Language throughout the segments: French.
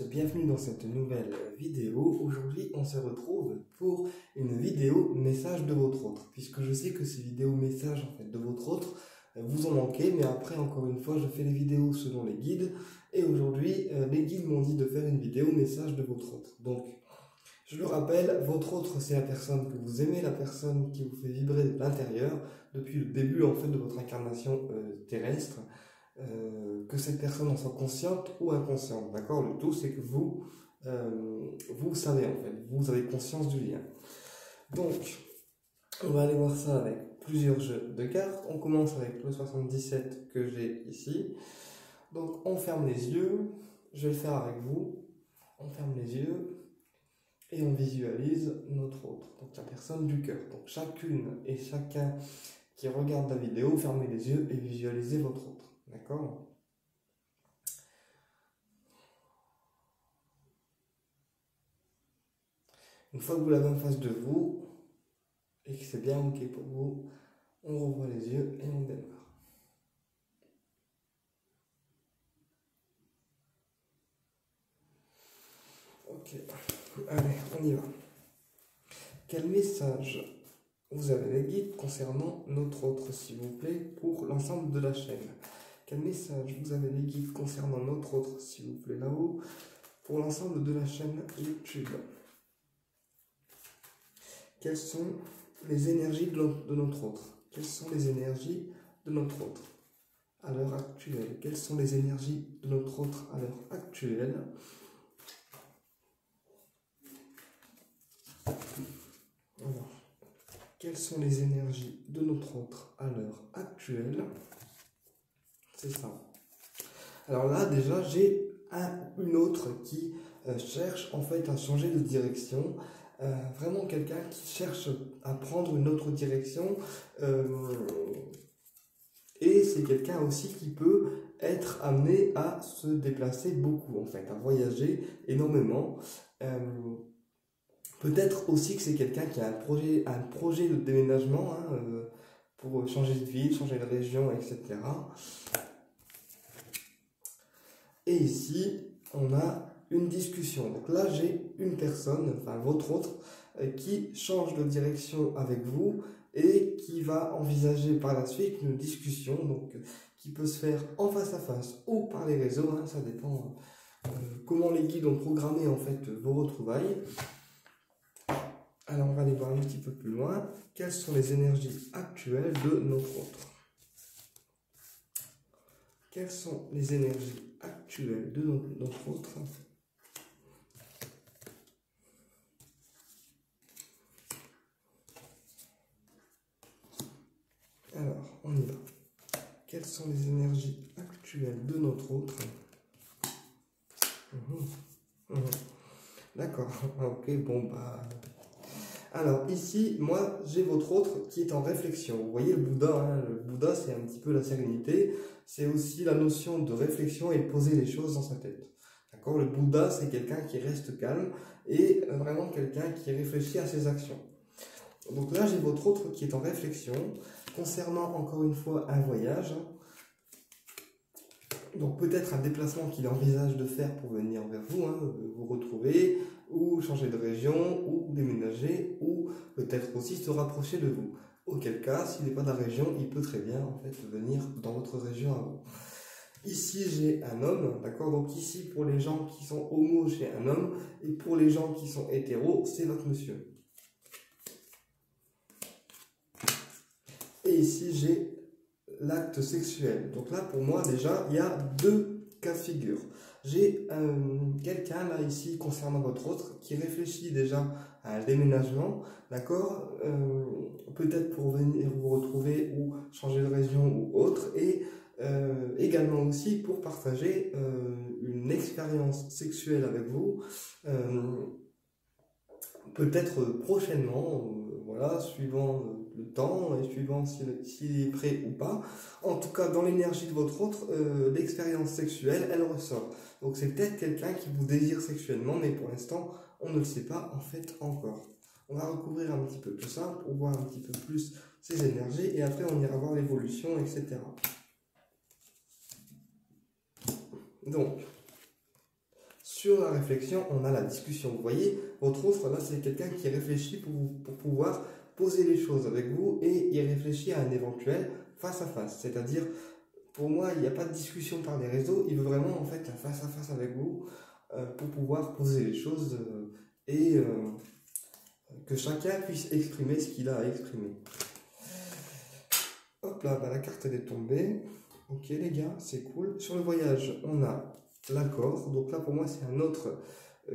Bienvenue dans cette nouvelle vidéo. Aujourd'hui, on se retrouve pour une vidéo message de votre autre, puisque je sais que ces vidéos messages de votre autre vous en manquez, mais après, encore une fois, je fais les vidéos selon les guides, et aujourd'hui, les guides m'ont dit de faire une vidéo message de votre autre. Donc, je le rappelle, votre autre, c'est la personne que vous aimez, la personne qui vous fait vibrer de l'intérieur depuis le début de votre incarnation terrestre. Que cette personne en soit consciente ou inconsciente, d'accord? Le tout, c'est que vous savez, vous avez conscience du lien. Donc, on va aller voir ça avec plusieurs jeux de cartes. On commence avec le 77 que j'ai ici. Donc, on ferme les yeux. Je vais le faire avec vous. On ferme les yeux et on visualise notre autre, donc la personne du cœur. Donc, chacune et chacun qui regarde la vidéo, fermez les yeux et visualisez votre autre. D'accord? Une fois que vous l'avez en face de vous et que c'est bien ok pour vous, on rouvre les yeux et on démarre. Ok, allez, on y va. Quel message vous avez les guides concernant notre autre, s'il vous plaît, pour l'ensemble de la chaîne? Quel message vous avez les guides concernant notre autre, s'il vous plaît, là-haut, pour l'ensemble de la chaîne YouTube? Quelles sont les énergies de notre autre? Quelles sont les énergies de notre autre à l'heure actuelle? Quelles sont les énergies de notre autre à l'heure actuelle? Alors, quelles sont les énergies de notre autre à l'heure actuelle? C'est ça. Alors là, déjà, j'ai une autre qui cherche en fait à changer de direction. Vraiment quelqu'un qui cherche à prendre une autre direction. Et c'est quelqu'un aussi qui peut être amené à se déplacer beaucoup, en fait, à voyager énormément. Peut-être aussi que c'est quelqu'un qui a un projet de déménagement pour changer de ville, changer de région, etc. Et ici, on a une discussion. Donc là, j'ai une personne, enfin votre autre, qui change de direction avec vous et qui va envisager par la suite une discussion, donc qui peut se faire en face à face ou par les réseaux, ça dépend comment les guides ont programmé en fait vos retrouvailles. Alors on va aller voir un petit peu plus loin. Quelles sont les énergies actuelles de notre autre? Quelles sont les énergies actuelles de notre autre? Alors, on y va. Quelles sont les énergies actuelles de notre autre? D'accord, ok, bon bah... Alors ici, moi, j'ai votre autre qui est en réflexion. Vous voyez le Bouddha, le Bouddha c'est un petit peu la sérénité, c'est aussi la notion de réflexion et de poser les choses dans sa tête. D'accord? Le Bouddha c'est quelqu'un qui reste calme et vraiment quelqu'un qui réfléchit à ses actions. Donc là, j'ai votre autre qui est en réflexion concernant encore une fois un voyage. Donc peut-être un déplacement qu'il envisage de faire pour venir vers vous, vous retrouver, ou changer de région, ou déménager, ou peut-être aussi se rapprocher de vous. Auquel cas, s'il n'est pas de la région, il peut très bien en fait venir dans votre région à vous. Ici, j'ai un homme, d'accord? Donc ici, pour les gens qui sont homo, j'ai un homme, et pour les gens qui sont hétéros, c'est votre monsieur. Et ici, j'ai l'acte sexuel. Donc là, pour moi, déjà, il y a deux cas de figure. J'ai quelqu'un, là, ici, concernant votre autre, qui réfléchit déjà à un déménagement, d'accord? Peut-être pour venir vous retrouver ou changer de région ou autre, et également aussi pour partager une expérience sexuelle avec vous, peut-être prochainement, voilà, suivant le temps et suivant s'il est prêt ou pas. En tout cas, dans l'énergie de votre autre, l'expérience sexuelle, elle ressort. Donc c'est peut-être quelqu'un qui vous désire sexuellement, mais pour l'instant, on ne le sait pas en fait encore. On va recouvrir un petit peu tout ça pour voir un petit peu plus ces énergies et après on ira voir l'évolution, etc. Donc, Sur la réflexion, on a la discussion. Vous voyez, votre autre, là, c'est quelqu'un qui réfléchit pour pouvoir poser les choses avec vous et il réfléchit à un éventuel face à face. C'est-à-dire, pour moi, il n'y a pas de discussion par les réseaux. Il veut vraiment, en fait, un face à face avec vous pour pouvoir poser les choses et que chacun puisse exprimer ce qu'il a à exprimer. Hop là, bah, la carte elle est tombée. Ok les gars, c'est cool. Sur le voyage, on a l'accord. Donc là pour moi c'est un autre,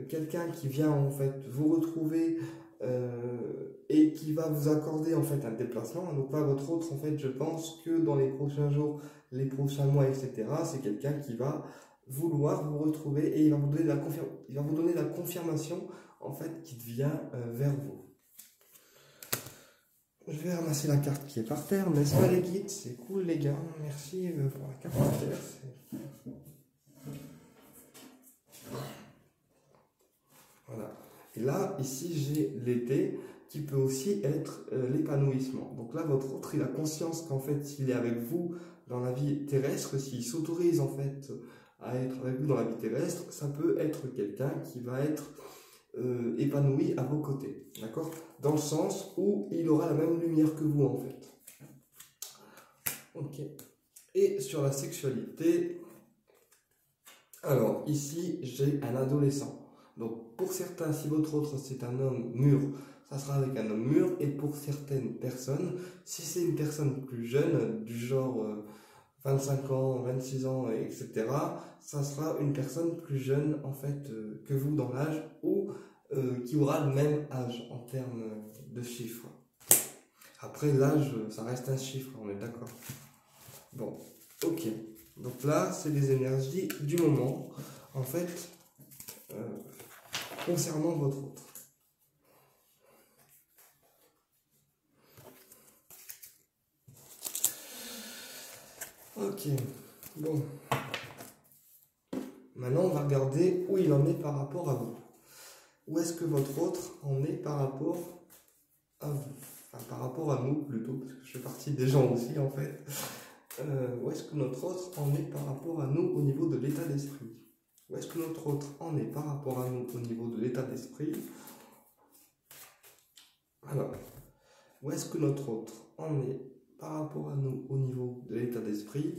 quelqu'un qui vient en fait vous retrouver et qui va vous accorder en fait un déplacement. Donc là votre autre en fait je pense que dans les prochains jours, les prochains mois, etc. c'est quelqu'un qui va vouloir vous retrouver et il va vous donner la confirmation en fait qui vient vers vous. Je vais ramasser la carte qui est par terre, n'est-ce pas les guides? C'est cool les gars, merci pour la carte par terre. Voilà. Et là, ici, j'ai l'été qui peut aussi être l'épanouissement. Donc là, votre autre, il a conscience qu'en fait, s'il est avec vous dans la vie terrestre, s'il s'autorise en fait à être avec vous dans la vie terrestre, ça peut être quelqu'un qui va être épanoui à vos côtés, d'accord? Dans le sens où il aura la même lumière que vous en fait. Ok. Et sur la sexualité, alors ici j'ai un adolescent. Donc pour certains, si votre autre c'est un homme mûr, ça sera avec un homme mûr. Et pour certaines personnes, si c'est une personne plus jeune, du genre 25 ans, 26 ans, etc., ça sera une personne plus jeune en fait que vous dans l'âge ou qui aura le même âge en termes de chiffres. Après l'âge, ça reste un chiffre, on est d'accord. Bon, ok. Donc là, c'est les énergies du moment, en fait, concernant votre autre. Ok, bon. Maintenant, on va regarder où il en est par rapport à vous. Où est-ce que votre autre en est par rapport à vous? Enfin, par rapport à nous plutôt, parce que je fais partie des gens aussi en fait. Où est-ce que notre autre en est par rapport à nous au niveau de l'état d'esprit? Où est-ce que notre autre en est par rapport à nous au niveau de l'état d'esprit? Alors, où est-ce que notre autre en est par rapport à nous au niveau de l'état d'esprit?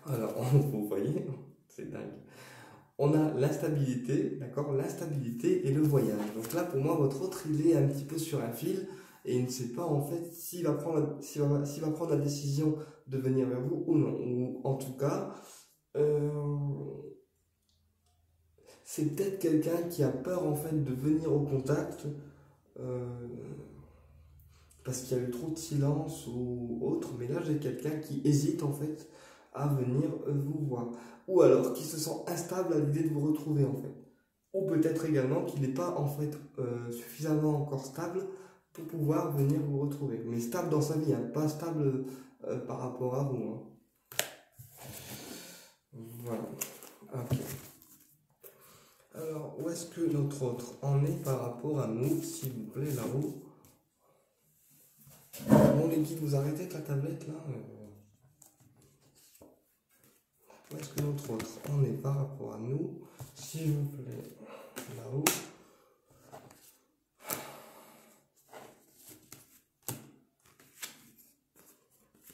Alors, vous voyez, c'est dingue. On a l'instabilité, d'accord? L'instabilité et le voyage. Donc là, pour moi, votre autre, il est un petit peu sur un fil et il ne sait pas en fait s'il va prendre la décision de venir vers vous ou non. Ou en tout cas, c'est peut-être quelqu'un qui a peur en fait de venir au contact parce qu'il y a eu trop de silence ou autre. Mais là, j'ai quelqu'un qui hésite en fait à venir vous voir. Ou alors qui se sent instable à l'idée de vous retrouver en fait. Ou peut-être également qu'il n'est pas en fait suffisamment encore stable pour pouvoir venir vous retrouver. Mais stable dans sa vie, hein, pas stable par rapport à vous. Hein. Voilà. Ok. Alors, où est-ce que notre autre en est par rapport à nous, s'il vous plaît, là-haut? Bon, les guides, vous arrêtez avec la tablette là Où est-ce que notre autre en est par rapport à nous, s'il vous plaît, là-haut?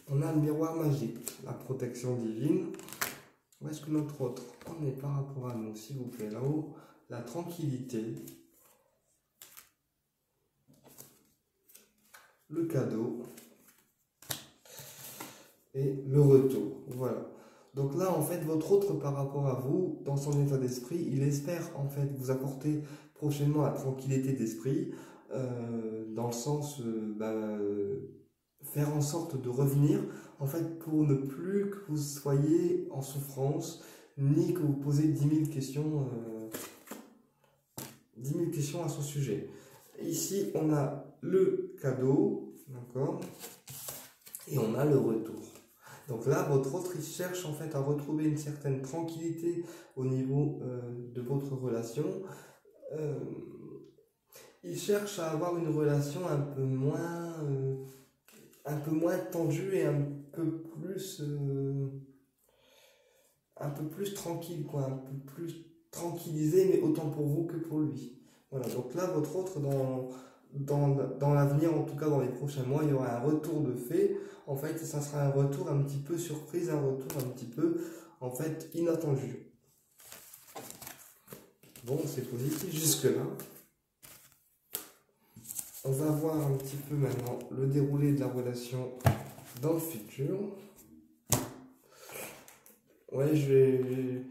On a le miroir magique, la protection divine. Où est-ce que notre autre en est par rapport à nous, s'il vous plaît, là-haut? La tranquillité, le cadeau et le retour. Voilà. Donc là, en fait, votre autre par rapport à vous, dans son état d'esprit, il espère en fait vous apporter prochainement la tranquillité d'esprit, dans le sens faire en sorte de revenir en fait pour ne plus que vous soyez en souffrance ni que vous posez 10 000 questions, 10 000 questions à son sujet. Ici on a le cadeau, d'accord, et on a le retour. Donc là votre autre il cherche en fait à retrouver une certaine tranquillité au niveau de votre relation. Il cherche à avoir une relation un peu moins tendu et un peu plus tranquille, quoi, un peu plus tranquilliser, mais autant pour vous que pour lui. Voilà, donc là, votre autre, dans l'avenir, en tout cas dans les prochains mois, il y aura un retour de fait. En fait, ça sera un retour un petit peu surprise, un retour un petit peu, en fait, inattendu. Bon, c'est positif jusque-là. On va voir un petit peu maintenant le déroulé de la relation dans le futur. Ouais, j'ai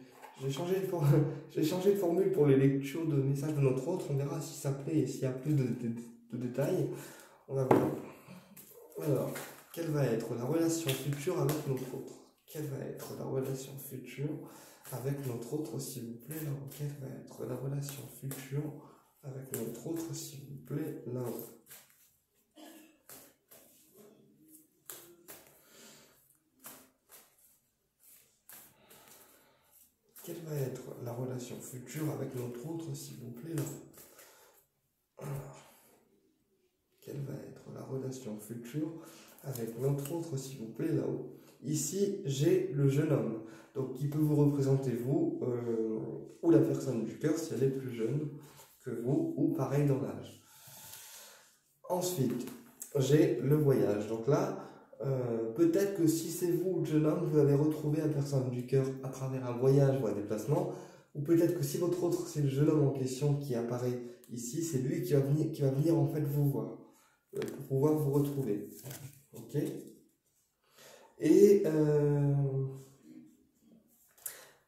changé de formule pour les lectures de messages de notre autre. On verra si ça plaît et s'il y a plus de détails. On va voir. Alors, quelle va être la relation future avec notre autre? Quelle va être la relation future avec notre autre, s'il vous plaît, là-haut? Quelle va être la relation future avec notre autre, s'il vous plaît, là-haut? Quelle va être la relation future avec notre autre, s'il vous plaît, là-haut? Alors, quelle va être la relation future avec notre autre, s'il vous plaît, là-haut? Ici, j'ai le jeune homme, donc qui peut vous représenter vous, ou la personne du cœur si elle est plus jeune que vous, ou pareil dans l'âge. Ensuite, j'ai le voyage. Donc là, peut-être que si c'est vous, le jeune homme, vous allez retrouver la personne du cœur à travers un voyage ou un déplacement, ou peut-être que si votre autre, c'est le jeune homme en question qui apparaît ici, c'est lui qui va venir en fait vous voir, pour pouvoir vous retrouver. Ok? Et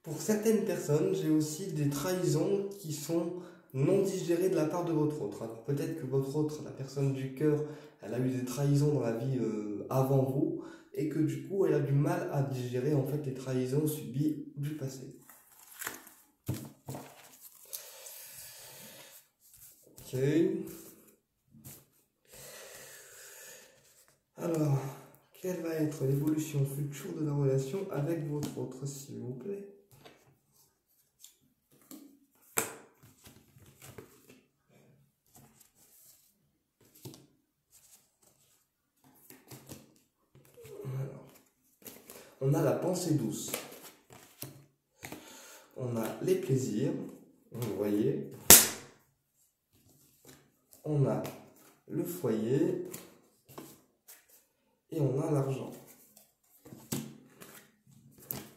pour certaines personnes, j'ai aussi des trahisons qui sont non digérées de la part de votre autre. Alors peut-être que votre autre, la personne du cœur, elle a eu des trahisons dans la vie avant vous, et que du coup, elle a du mal à digérer en fait les trahisons subies du passé. Ok. Alors, quelle va être l'évolution future de la relation avec votre autre, s'il vous plaît? Alors, on a la pensée douce. On a les plaisirs, vous voyez. On a le foyer et on a l'argent.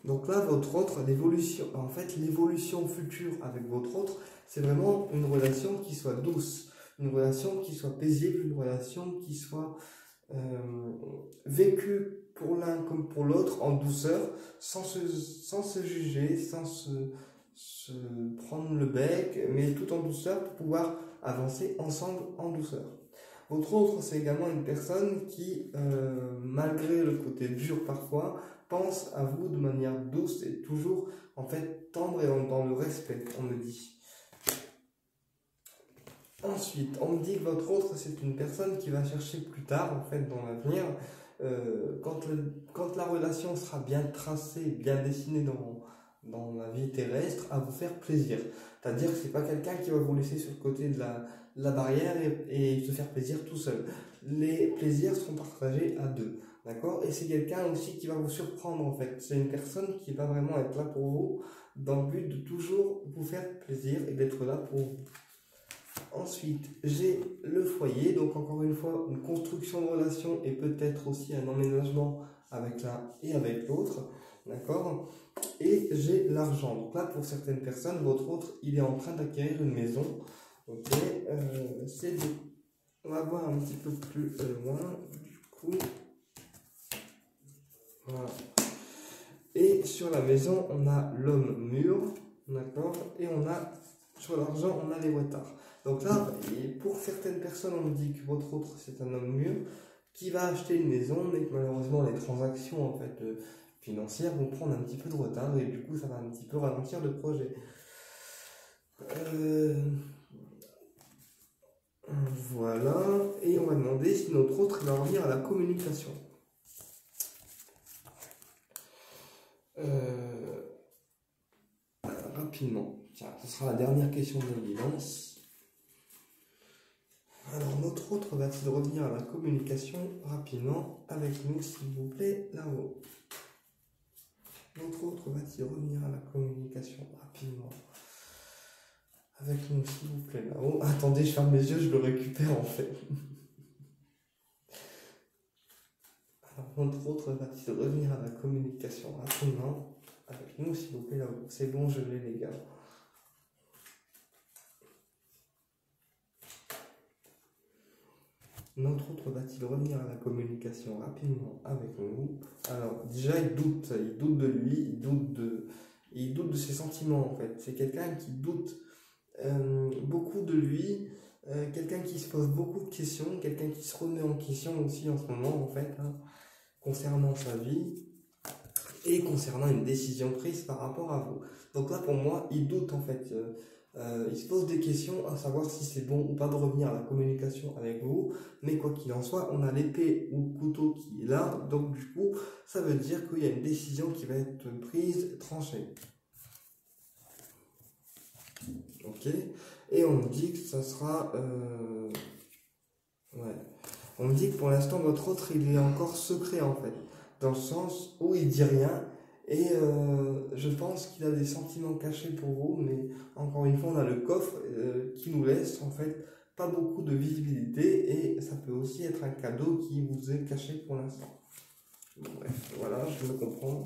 Donc là, votre autre, l'évolution future avec votre autre, c'est vraiment une relation qui soit douce, une relation qui soit paisible, une relation qui soit vécue pour l'un comme pour l'autre en douceur, sans se juger, sans se prendre le bec, mais tout en douceur pour pouvoir avancer ensemble en douceur. Votre autre, c'est également une personne qui, malgré le côté dur parfois, pense à vous de manière douce et toujours en fait tendre et dans le respect, on me dit. Ensuite, on me dit que votre autre, c'est une personne qui va chercher plus tard, en fait, dans l'avenir, quand la relation sera bien tracée, bien dessinée dans la vie terrestre, à vous faire plaisir. C'est-à-dire que c'est pas quelqu'un qui va vous laisser sur le côté de la barrière et se faire plaisir tout seul. Les plaisirs seront partagés à deux, d'accord? Et c'est quelqu'un aussi qui va vous surprendre, en fait. C'est une personne qui va vraiment être là pour vous, dans le but de toujours vous faire plaisir et d'être là pour vous. Ensuite, j'ai le foyer, donc encore une fois, une construction de relation et peut-être aussi un emménagement avec l'un et avec l'autre, d'accord? Et j'ai l'argent. Donc là, pour certaines personnes, votre autre, il est en train d'acquérir une maison, ok? On va voir un petit peu plus loin, du coup. Voilà. Et sur la maison, on a l'homme mûr, d'accord? Et sur l'argent, on a les retards. Donc là, pour certaines personnes, on me dit que votre autre, c'est un homme mûr qui va acheter une maison, mais que malheureusement, les transactions en fait, financières vont prendre un petit peu de retard et du coup, ça va un petit peu ralentir le projet. Voilà. Et on va demander si notre autre va revenir à la communication. Rapidement. Tiens, ce sera la dernière question de l'évidence. Alors, notre autre va-t-il revenir à la communication rapidement avec nous, s'il vous plaît, là-haut? Notre autre va-t-il revenir à la communication rapidement avec nous, s'il vous plaît, là-haut. Attendez, je ferme les yeux, je le récupère en fait. Alors, entre autres, va-t-il revenir à la communication rapidement avec nous, s'il vous plaît, là-haut. C'est bon, je l'ai, les gars. Notre autre va-t-il revenir à la communication rapidement avec nous? Alors, déjà, il doute de lui, il doute de ses sentiments en fait. C'est quelqu'un qui doute beaucoup de lui, quelqu'un qui se pose beaucoup de questions, quelqu'un qui se remet en question aussi en ce moment en fait, hein, concernant sa vie et concernant une décision prise par rapport à vous. Donc là, pour moi, il doute en fait. Il se pose des questions à savoir si c'est bon ou pas de revenir à la communication avec vous, mais quoi qu'il en soit, on a l'épée ou le couteau qui est là, donc du coup, ça veut dire qu'il y a une décision qui va être prise, tranchée. Ok, et on me dit que ça sera... ouais. On me dit que pour l'instant, votre autre, il est encore secret en fait, dans le sens où il dit rien. Et je pense qu'il a des sentiments cachés pour vous, mais encore une fois, on a le coffre qui nous laisse en fait pas beaucoup de visibilité et ça peut aussi être un cadeau qui vous est caché pour l'instant. Bon, bref, voilà, je me comprends.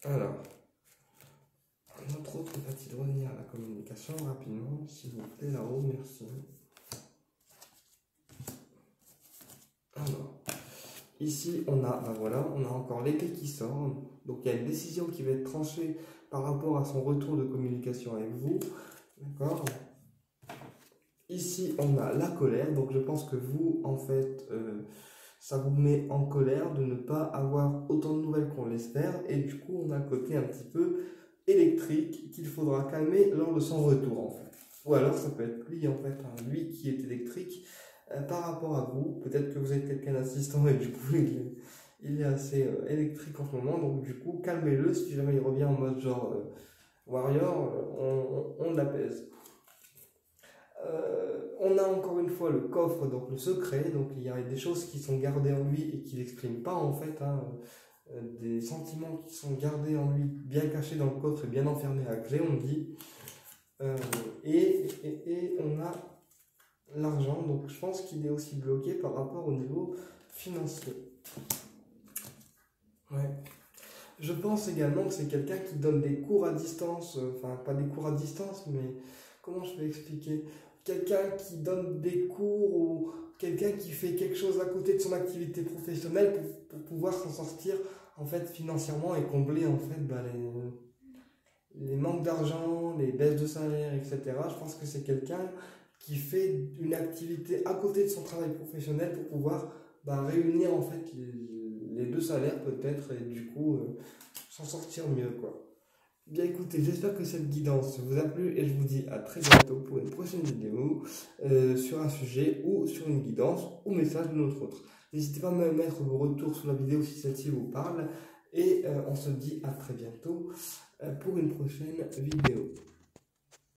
Alors, notre autre va-t-il revenir à la communication rapidement, s'il vous plaît, là-haut, merci. Alors. Ici, on a, ben voilà, on a encore l'épée qui sort. Donc, il y a une décision qui va être tranchée par rapport à son retour de communication avec vous. D'accord? Ici, on a la colère. Donc, je pense que vous, en fait, ça vous met en colère de ne pas avoir autant de nouvelles qu'on l'espère. Et du coup, on a un côté un petit peu électrique qu'il faudra calmer lors de son retour, en fait. Ou alors, ça peut être lui, en fait, hein, lui qui est électrique. Par rapport à vous, peut-être que vous êtes quelqu'un d'assistant et du coup il est assez électrique en ce moment, donc du coup calmez-le, si jamais il revient en mode genre warrior, on l'apaise. On a encore une fois le coffre, donc le secret, donc il y a des choses qui sont gardées en lui et qu'il n'exprime pas en fait, hein, des sentiments qui sont gardés en lui, bien cachés dans le coffre et bien enfermés à clé, on dit, et on a l'argent, donc je pense qu'il est aussi bloqué par rapport au niveau financier. Ouais. Je pense également que c'est quelqu'un qui donne des cours à distance, enfin pas des cours à distance, mais comment je vais expliquer? Quelqu'un qui donne des cours ou quelqu'un qui fait quelque chose à côté de son activité professionnelle pour pouvoir s'en sortir en fait financièrement et combler en fait les manques d'argent, les baisses de salaire, etc. Je pense que c'est quelqu'un qui fait une activité à côté de son travail professionnel pour pouvoir réunir en fait les deux salaires peut-être et du coup s'en sortir mieux quoi. Bien écoutez, j'espère que cette guidance vous a plu et je vous dis à très bientôt pour une prochaine vidéo sur un sujet ou sur une guidance ou message de notre autre. N'hésitez pas à me mettre vos retours sur la vidéo si celle-ci vous parle et on se dit à très bientôt pour une prochaine vidéo.